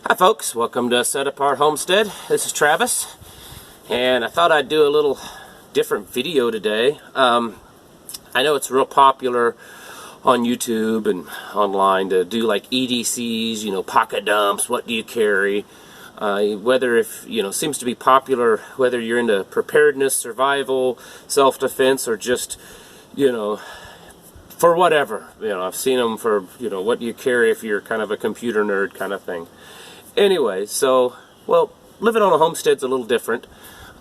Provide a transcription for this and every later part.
Hi folks, welcome to Set Apart Homestead. This is Travis, and I thought I'd do a little different video today. I know it's real popular on YouTube and online to do like EDCs, pocket dumps, what do you carry? Seems to be popular whether you're into preparedness, survival, self-defense, or just, for whatever. I've seen them for, what do you carry if you're kind of a computer nerd kind of thing. Anyway, living on a homestead's a little different,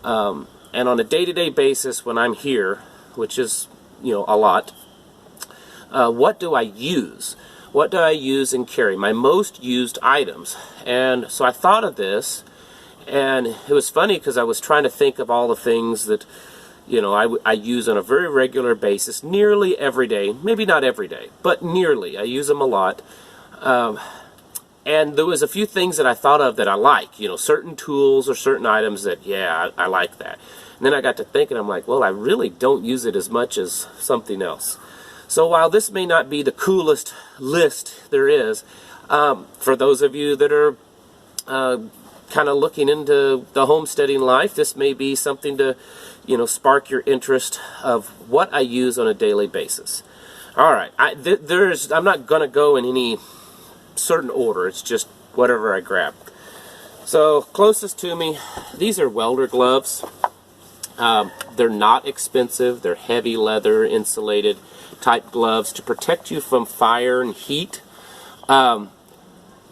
and on a day-to-day basis when I'm here, which is, a lot, what do I use? What do I use and carry? My most used items. And so I thought of this, and it was funny because I was trying to think of all the things that, I use on a very regular basis, nearly every day. Maybe not every day, but nearly. I use them a lot. And there was a few things that I thought of that I like, certain tools or certain items that, I like that. And then I got to thinking, I'm like, well, I really don't use it as much as something else. So while this may not be the coolest list there is, for those of you that are kind of looking into the homesteading life, this may be something to, spark your interest of what I use on a daily basis. All right, I'm not going to go in any certain order. It's just whatever I grab. So closest to me, these are welder gloves. They're not expensive. They're heavy leather insulated type gloves to protect you from fire and heat.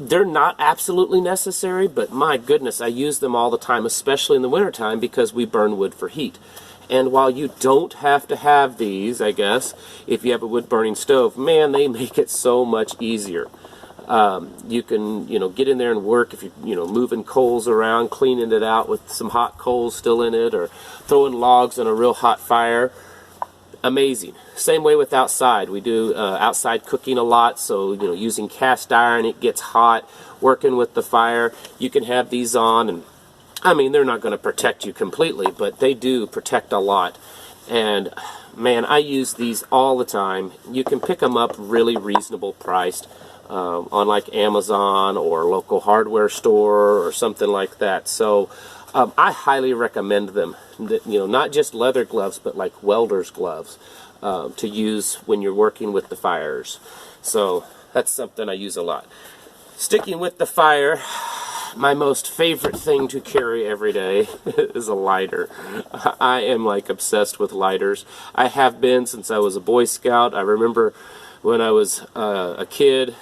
They're not absolutely necessary, but my goodness, I use them all the time, especially in the wintertime because we burn wood for heat. And while you don't have to have these, I guess, if you have a wood burning stove, man, they make it so much easier. You can, get in there and work if you're, moving coals around, cleaning it out with some hot coals still in it, or throwing logs on a real hot fire. Amazing. Same way with outside. We do outside cooking a lot, so, using cast iron, it gets hot, working with the fire. You can have these on, and, they're not going to protect you completely, but they do protect a lot. And, man, I use these all the time. You can pick them up really reasonable priced. On like Amazon or local hardware store or something like that. So I highly recommend them. Not just leather gloves, but like welder's gloves to use when you're working with the fires. So that's something I use a lot. Sticking with the fire, my most favorite thing to carry every day is a lighter. I am like obsessed with lighters. I have been since I was a Boy Scout. I remember when I was a kid,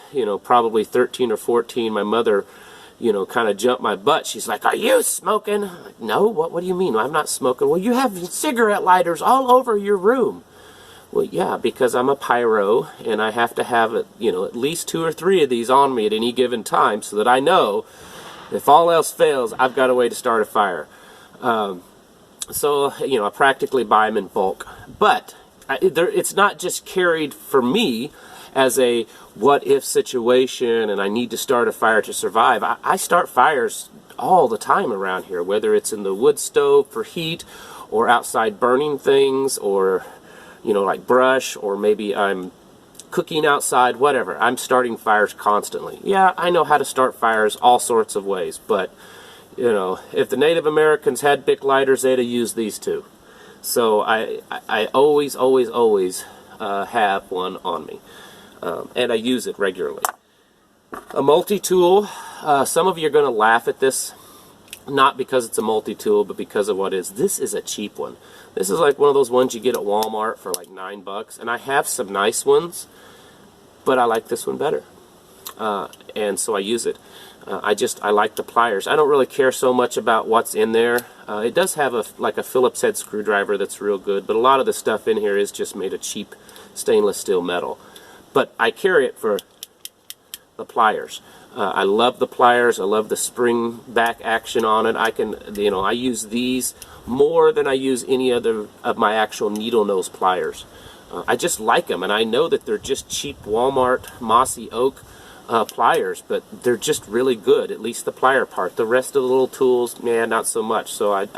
probably 13 or 14, my mother, kind of jumped my butt. She's like, "Are you smoking?" I'm like, "No, what do you mean? I'm not smoking." "Well, you have cigarette lighters all over your room." "Well, yeah, because I'm a pyro, and I have to have, at least 2 or 3 of these on me at any given time so that I know if all else fails, I've got a way to start a fire." So, I practically buy them in bulk. But it's not just carried for me as a what-if situation and I need to start a fire to survive. I start fires all the time around here, whether it's in the wood stove for heat or outside burning things or, like brush, or maybe I'm cooking outside, whatever. I'm starting fires constantly. Yeah, I know how to start fires all sorts of ways, but, if the Native Americans had Bic lighters, they'd have used these too. So I always have one on me, and I use it regularly. A multi-tool, some of you are going to laugh at this, not because it's a multi-tool, but because of what it is. This is a cheap one. This is like one of those ones you get at Walmart for like $9, and I have some nice ones, but I like this one better, and so I use it. I like the pliers. I don't really care so much about what's in there. It does have a Phillips head screwdriver that's real good, but a lot of the stuff in here is just made of cheap stainless steel metal. But I carry it for the pliers. I love the pliers. I love the spring back action on it. I use these more than I use any other of my actual needle nose pliers. I just like them, and I know that they're just cheap Walmart mossy oak pliers, but they're just really good, at least the plier part. The rest of the little tools, man, not so much. So I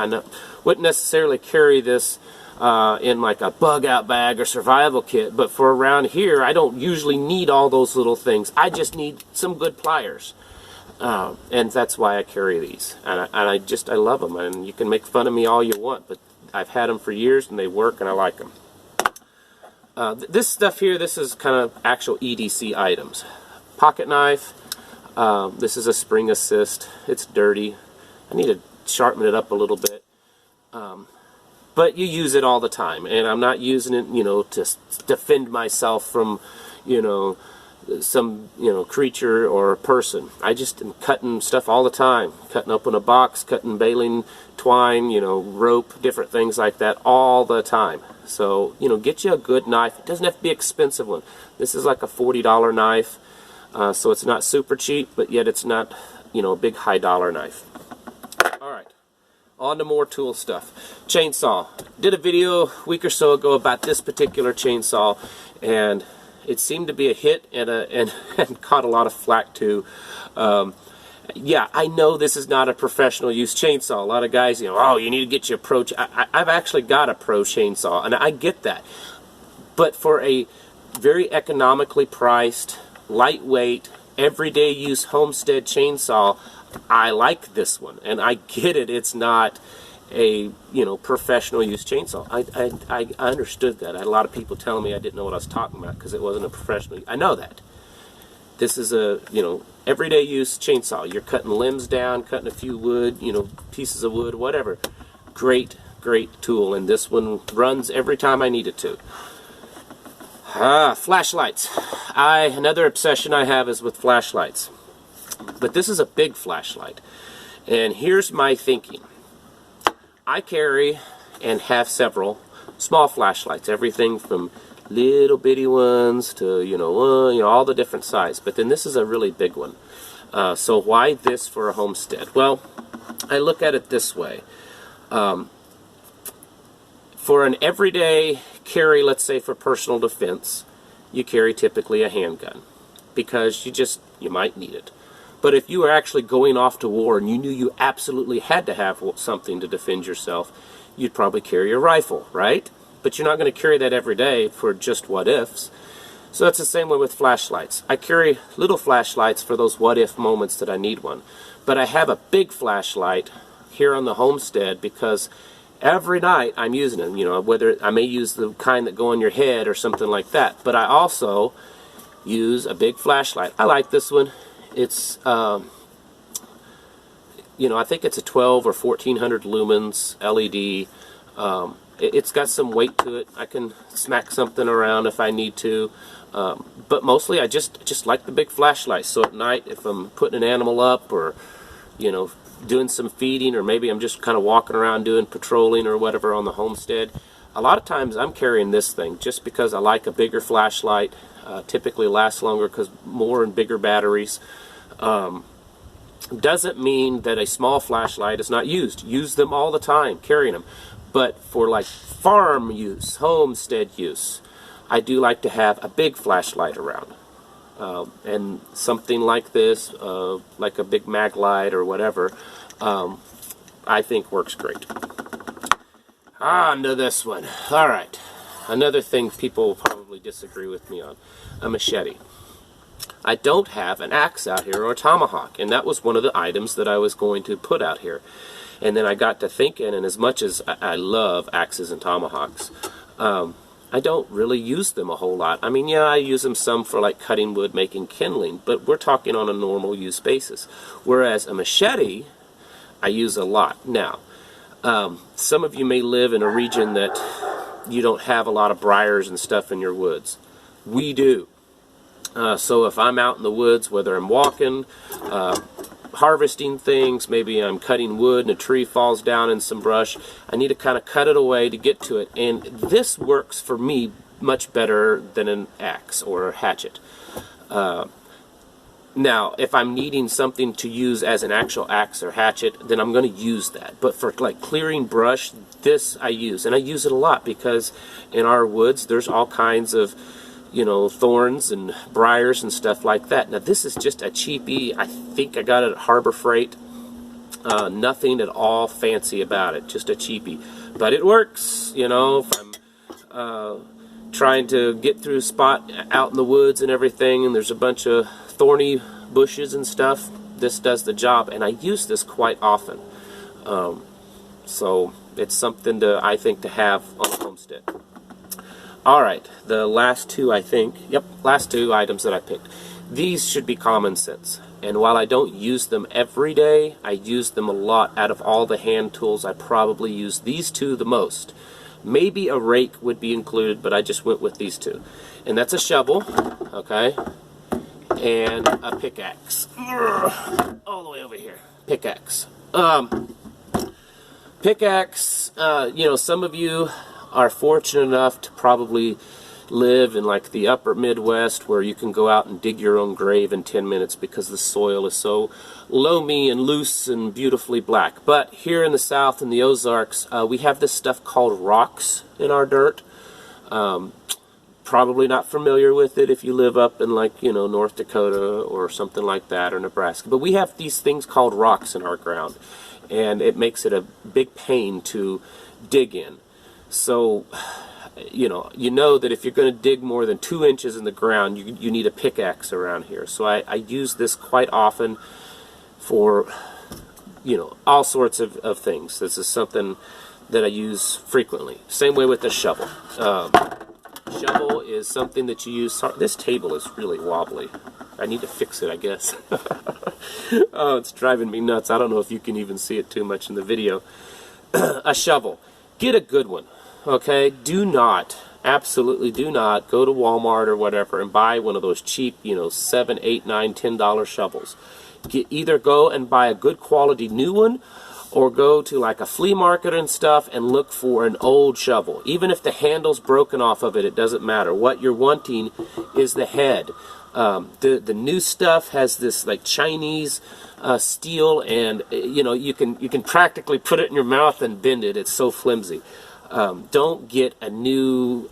wouldn't necessarily carry this in like a bug out bag or survival kit, but for around here I don't usually need all those little things. I just need some good pliers. And that's why I carry these. And I love them. And you can make fun of me all you want, but I've had them for years and they work and I like them. This stuff here, this is kind of actual EDC items. Pocket knife. This is a spring assist. It's dirty. I need to sharpen it up a little bit. But you use it all the time, and I'm not using it, you know, to defend myself from, you know, some, you know, creature or person. I just am cutting stuff all the time, cutting open a box, cutting baling twine, you know, rope, different things like that all the time. So, you know, get you a good knife. It doesn't have to be an expensive one. This is like a $40 knife, so it's not super cheap, but yet it's not, you know, a big high dollar knife. All right. On to more tool stuff. Chainsaw. Did a video a week or so ago about this particular chainsaw, and it seemed to be a hit and caught a lot of flack too. Yeah, I know this is not a professional use chainsaw. A lot of guys, you know, oh, you need to get you a pro. I've actually got a pro chainsaw, and I get that. But for a very economically priced, lightweight, everyday use Homestead chainsaw, I like this one, and I get it. It's not a, you know, professional use chainsaw. I understood that. I had a lot of people telling me I didn't know what I was talking about because it wasn't a professional. I know that. This is a, you know, everyday use chainsaw. You're cutting limbs down, cutting a few wood, you know, pieces of wood, whatever. Great, great tool, and this one runs every time I need it to. Flashlights. Another obsession I have is with flashlights. But this is a big flashlight. And here's my thinking. I carry and have several small flashlights. Everything from little bitty ones to, you know, all the different size. But then this is a really big one. So why this for a Homestead? Well, I look at it this way. For an everyday carry, let's say for personal defense, you carry typically a handgun because you might need it. But if you were actually going off to war and you knew you absolutely had to have something to defend yourself, you'd probably carry a rifle, right? But you're not going to carry that every day for just what-ifs. So that's the same way with flashlights. I carry little flashlights for those what-if moments that I need one. But I have a big flashlight here on the Homestead because every night I'm using them. You know, whether I may use the kind that go on your head or something like that. But I also use a big flashlight. I like this one. It's, you know, I think it's a 12 or 1400 lumens LED. It's got some weight to it. I can smack something around if I need to. But mostly I just like the big flashlight. So at night, if I'm putting an animal up or, you know, doing some feeding, or maybe I'm just kind of walking around doing patrolling or whatever on the Homestead, a lot of times I'm carrying this thing just because I like a bigger flashlight. Typically lasts longer because more and bigger batteries. Doesn't mean that a small flashlight is not used. Use them all the time, carrying them. But for like farm use, homestead use, I do like to have a big flashlight around. And something like this, like a big mag light or whatever, I think works great. On to this one. All right. Another thing people will probably disagree with me on, a machete. I don't have an axe out here or a tomahawk, and that was one of the items that I was going to put out here. And then I got to thinking, and as much as I love axes and tomahawks, I don't really use them a whole lot. I mean, yeah, I use them some for like cutting wood, making kindling, but we're talking on a normal use basis. Whereas a machete, I use a lot. Now, some of you may live in a region that you don't have a lot of briars and stuff in your woods. We do. So if I'm out in the woods, whether I'm walking, harvesting things, maybe I'm cutting wood and a tree falls down in some brush, I need to kind of cut it away to get to it. And this works for me much better than an axe or a hatchet. Now, if I'm needing something to use as an actual axe or hatchet, then I'm going to use that. But for like clearing brush, this I use. And I use it a lot because in our woods, there's all kinds of, you know, thorns and briars and stuff like that. Now, this is just a cheapie. I think I got it at Harbor Freight. Nothing at all fancy about it. Just a cheapie. But it works, you know, if I'm trying to get through a spot out in the woods and everything, and there's a bunch of thorny bushes and stuff, this does the job, and I use this quite often. So it's something to, I think, to have on the homestead. All right, the last two, I think, last two items that I picked. These should be common sense. And while I don't use them every day, I use them a lot. Out of all the hand tools, I probably use these two the most. Maybe a rake would be included, but I just went with these two. And that's a shovel, okay, and a pickaxe. All the way over here. Pickaxe. Pickaxe, you know, some of you are fortunate enough to probably live in like the upper Midwest where you can go out and dig your own grave in 10 minutes because the soil is so loamy and loose and beautifully black. But here in the South, in the Ozarks, we have this stuff called rocks in our dirt. Probably not familiar with it if you live up in, like, you know, North Dakota or something like that, or Nebraska. But we have these things called rocks in our ground, and it makes it a big pain to dig in. So you know that if you're going to dig more than 2 inches in the ground, you need a pickaxe around here. So I use this quite often for, you know, all sorts of things. This is something that I use frequently. Same way with the shovel. Shovel is something that you use. This table is really wobbly. I need to fix it, I guess. Oh, it's driving me nuts. I don't know if you can even see it too much in the video. A shovel. Get a good one. Okay, do not, absolutely do not go to Walmart or whatever and buy one of those cheap, you know, $7, $8, $9, $10 shovels. Either go and buy a good quality new one, or go to like a flea market and stuff and look for an old shovel. Even if the handle's broken off of it, it doesn't matter. What you're wanting is the head. The new stuff has this like Chinese steel, and you know, you can practically put it in your mouth and bend it. It's so flimsy. Don't get a new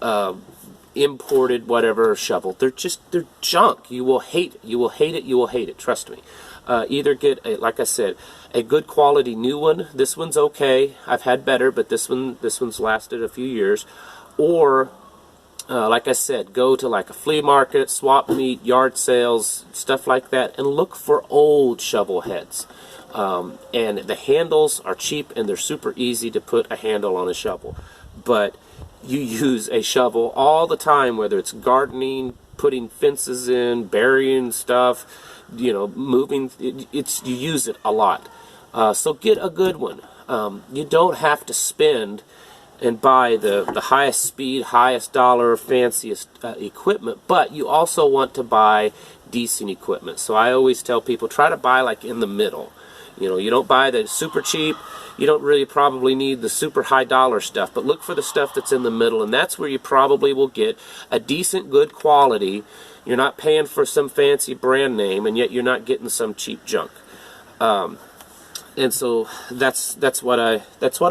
imported whatever shovel. They're junk. You will hate it. You will hate it. You will hate it. Trust me. Either get, like I said, a good quality new one. This one's okay. I've had better, but this one's lasted a few years. Or, like I said, go to like a flea market, swap meet, yard sales, stuff like that, and look for old shovel heads. And the handles are cheap, and they're super easy to put a handle on a shovel. But you use a shovel all the time, whether it's gardening, putting fences in, burying stuff, you know, moving. You use it a lot. So get a good one. You don't have to spend and buy the highest speed, highest dollar, fanciest equipment, but you also want to buy decent equipment. So I always tell people, try to buy like in the middle. You know, you don't buy the super cheap, you don't really probably need the super high dollar stuff, but look for the stuff that's in the middle, and that's where you probably will get a decent, good quality. You're not paying for some fancy brand name, and yet you're not getting some cheap junk. And so that's what I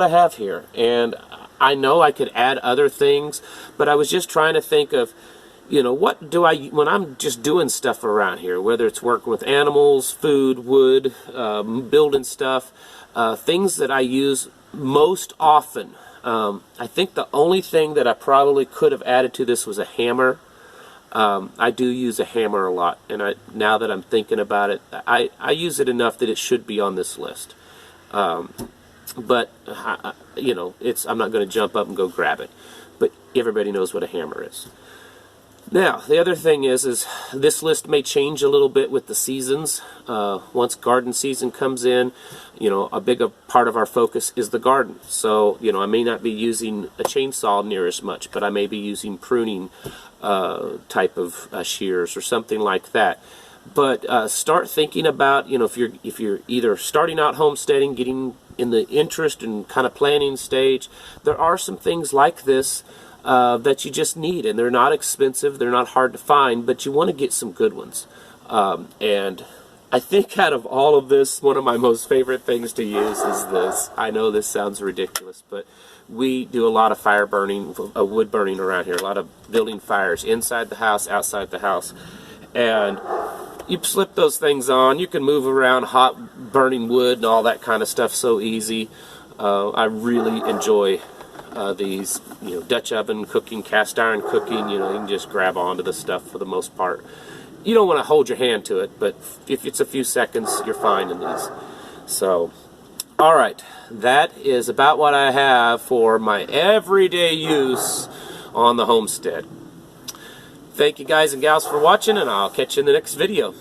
have here. And I know I could add other things, but I was just trying to think of, you know, what do I, when I'm just doing stuff around here, whether it's working with animals, food, wood, building stuff, things that I use most often. I think the only thing that I probably could have added to this was a hammer. I do use a hammer a lot, and now that I'm thinking about it, I use it enough that it should be on this list. But you know, I'm not going to jump up and go grab it. But everybody knows what a hammer is. Now, the other thing is this list may change a little bit with the seasons. Once garden season comes in, you know, a bigger part of our focus is the garden. So, you know, I may not be using a chainsaw near as much, but I may be using pruning type of shears or something like that. But start thinking about, you know, if you're either starting out homesteading, getting in the interest and kind of planning stage, there are some things like this that you just need, and they're not expensive, they're not hard to find, but you want to get some good ones. And I think out of all of this, one of my most favorite things to use is this. I know this sounds ridiculous, but we do a lot of fire burning, wood burning around here, a lot of building fires inside the house, outside the house. And you slip those things on, you can move around hot burning wood and all that kind of stuff so easy. I really enjoy these, you know, Dutch oven cooking, cast iron cooking. You know, you can just grab onto the stuff for the most part. you don't want to hold your hand to it, but if it's a few seconds, you're fine in these. So, all right, that is about what I have for my everyday use on the Homestead. Thank you guys and gals for watching, and I'll catch you in the next video.